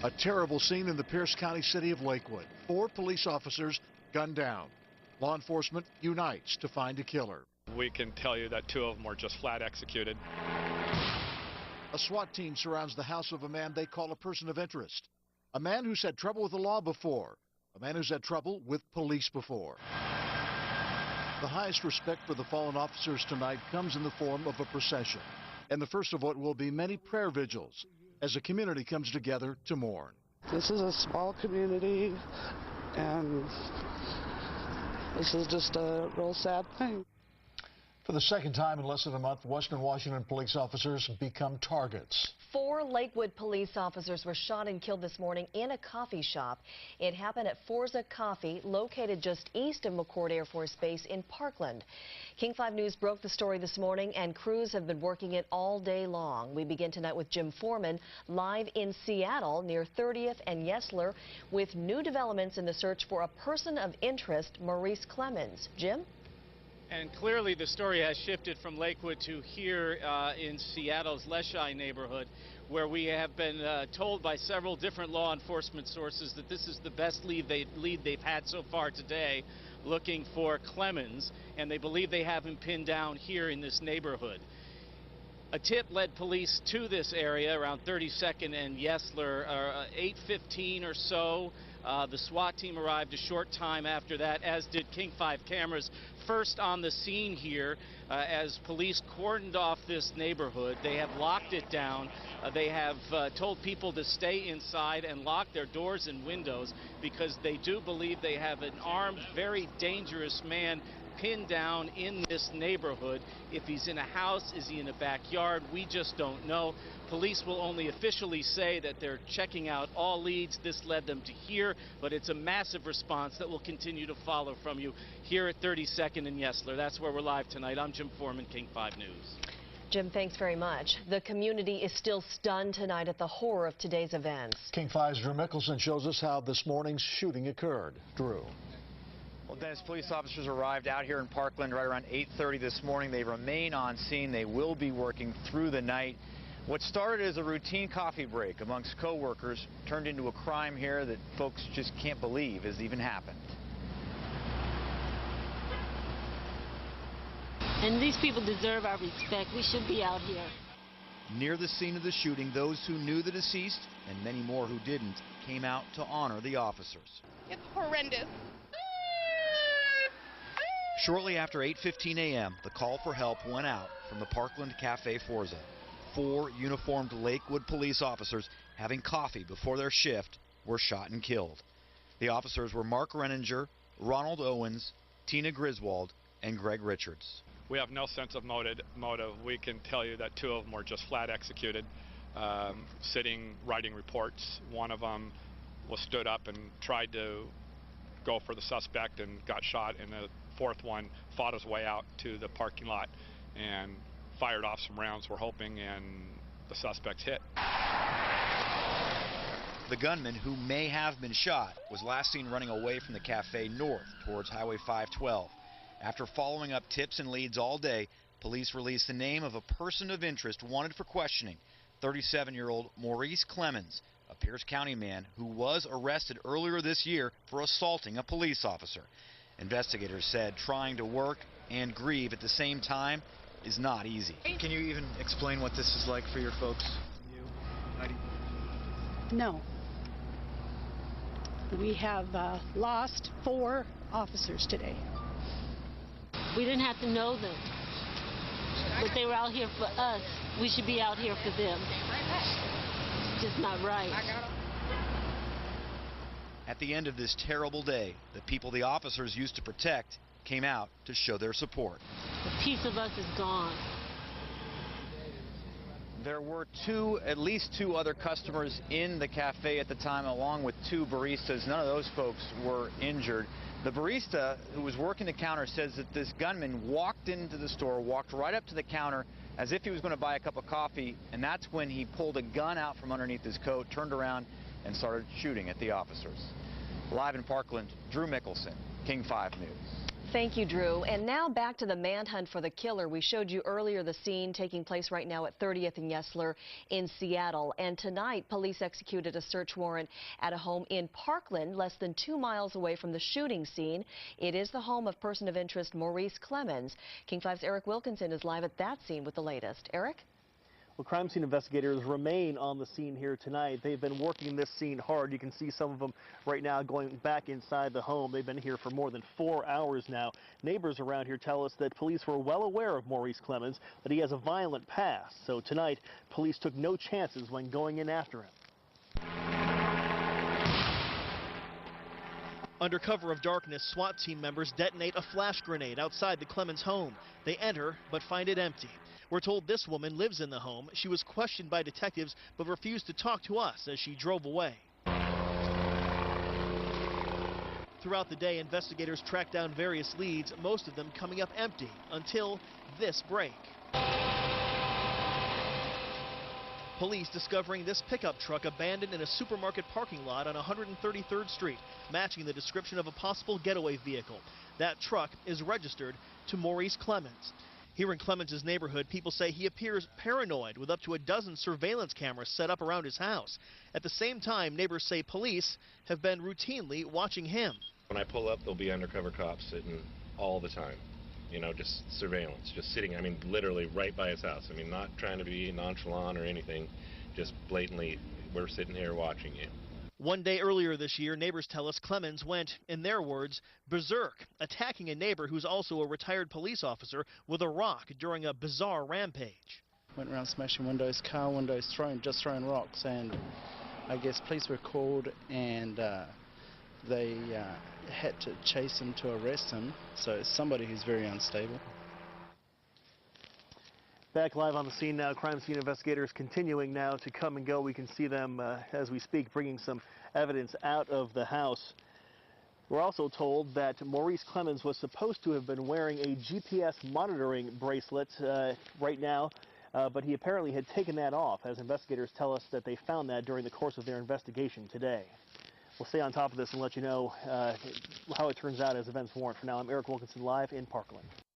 A terrible scene in the Pierce County city of Lakewood. 4 police officers gunned down. Law enforcement unites to find a killer. We can tell you that 2 of them were just flat executed. A SWAT team surrounds the house of a man they call a person of interest. A man who's had trouble with the law before. A man who's had trouble with police before. The highest respect for the fallen officers tonight comes in the form of a procession, and the first of what will be many prayer vigils as a community comes together to mourn. This is a small community, and this is just a real sad thing. For the second time in less than a month, Western Washington police officers become targets. 4 Lakewood police officers were shot and killed this morning in a coffee shop. It happened at Forza Coffee, located just east of McCord Air Force Base in Parkland. King 5 News broke the story this morning, and crews have been working it all day long. We begin tonight with Jim Foreman, live in Seattle near 30th and Yesler, with new developments in the search for a person of interest, Maurice+Clemmons. Jim? And clearly the story has shifted from Lakewood to here in Seattle's Leshai neighborhood, where we have been told by several different law enforcement sources that this is the best lead they've had so far today, looking for Clemmons, and they believe they have him pinned down here in this neighborhood. A tip led police to this area around 32nd and Yesler, 8:15 or so. The SWAT team arrived a short time after that, as did King 5 cameras. First on the scene here, as police cordoned off this neighborhood. They have locked it down. They have told people to stay inside and lock their doors and windows because they do believe they have an armed, very dangerous man pinned down in this neighborhood. If he's in a house, is he in a backyard? We just don't know. Police will only officially say that they're checking out all leads. This led them to here, but it's a massive response that will continue to follow from you here at 32nd and Yesler. That's where we're live tonight. I'm Jim Foreman, King 5 News. Jim, thanks very much. The community is still stunned tonight at the horror of today's events. King 5's Drew Mickelson shows us how this morning's shooting occurred. Drew. Well, Dennis, police officers arrived out here in Parkland right around 8:30 this morning. They remain on scene. They will be working through the night. What started as a routine coffee break amongst co-workers turned into a crime here that folks just can't believe has even happened. And these people deserve our respect. We should be out here. Near the scene of the shooting, those who knew the deceased and many more who didn't came out to honor the officers. It's horrendous. Shortly after 8:15 a.m., the call for help went out from the Parkland Cafe Forza. 4 uniformed Lakewood police officers having coffee before their shift were shot and killed. The officers were Mark Renninger, Ronald Owens, Tina Griswold, and Greg Richards. We have no sense of motive. We can tell you that 2 of them were just flat executed, sitting, writing reports. One of them was stood up and tried to go for the suspect and got shot, and the 4th one fought his way out to the parking lot and fired off some rounds, we're hoping, and the suspect's hit. The gunman, who may have been shot, was last seen running away from the cafe north towards Highway 512. After following up tips and leads all day, police released the name of a person of interest wanted for questioning, 37-year-old Maurice+Clemmons, a Pierce County man who was arrested earlier this year for assaulting a police officer. Investigators said trying to work and grieve at the same time is not easy. Can you even explain what this is like for your folks? No. We have lost 4 officers today. We didn't have to know them, but they were out here for us. We should be out here for them. It's just not right. At the end of this terrible day, the people the officers used to protect came out to show their support. A piece of us is gone. There were at least two other customers in the cafe at the time, along with 2 baristas. None of those folks were injured. The barista who was working the counter says that this gunman walked into the store, walked right up to the counter as if he was going to buy a cup of coffee, and that's when he pulled a gun out from underneath his coat, turned around, and started shooting at the officers. Live in Parkland, Drew Mickelson, King 5 News. Thank you, Drew. And now back to the manhunt for the killer. We showed you earlier the scene taking place right now at 30th and Yesler in Seattle. And tonight, police executed a search warrant at a home in Parkland, less than 2 miles away from the shooting scene. It is the home of person of interest Maurice+Clemmons. King 5's Eric Wilkinson is live at that scene with the latest. Eric? Well, crime scene investigators remain on the scene here tonight. They've been working this scene hard. You can see some of them right now going back inside the home. They've been here for more than 4 hours now. Neighbors around here tell us that police were well aware of Maurice+Clemmons, that he has a violent past. So tonight, police took no chances when going in after him. Under cover of darkness, SWAT team members detonate a flash grenade outside the Clemmons home. They enter, but find it empty. We're told this woman lives in the home. She was questioned by detectives, but refused to talk to us as she drove away. Throughout the day, investigators tracked down various leads, most of them coming up empty, until this break. Police discovering this pickup truck abandoned in a supermarket parking lot on 133rd Street, matching the description of a possible getaway vehicle. That truck is registered to Maurice+Clemmons. Here in Clemmons' neighborhood, people say he appears paranoid with up to a dozen surveillance cameras set up around his house. At the same time, neighbors say police have been routinely watching him. When I pull up, there'll be undercover cops sitting all the time. You know, just surveillance, just sitting, I mean, literally right by his house. I mean, not trying to be nonchalant or anything, just blatantly, we're sitting here watching you. One day earlier this year, neighbors tell us Clemmons went, in their words, berserk, attacking a neighbor who's also a retired police officer with a rock during a bizarre rampage. Went around smashing windows, car windows, just throwing rocks, and I guess police were called and they had to chase him to arrest him, so it's somebody who's very unstable. Back live on the scene now, crime scene investigators continuing now to come and go. We can see them as we speak, bringing some evidence out of the house. We're also told that Maurice+Clemmons was supposed to have been wearing a GPS monitoring bracelet right now, but he apparently had taken that off, as investigators tell us that they found that during the course of their investigation today. We'll stay on top of this and let you know how it turns out as events warrant. For now, I'm Eric Wilkinson live in Parkland.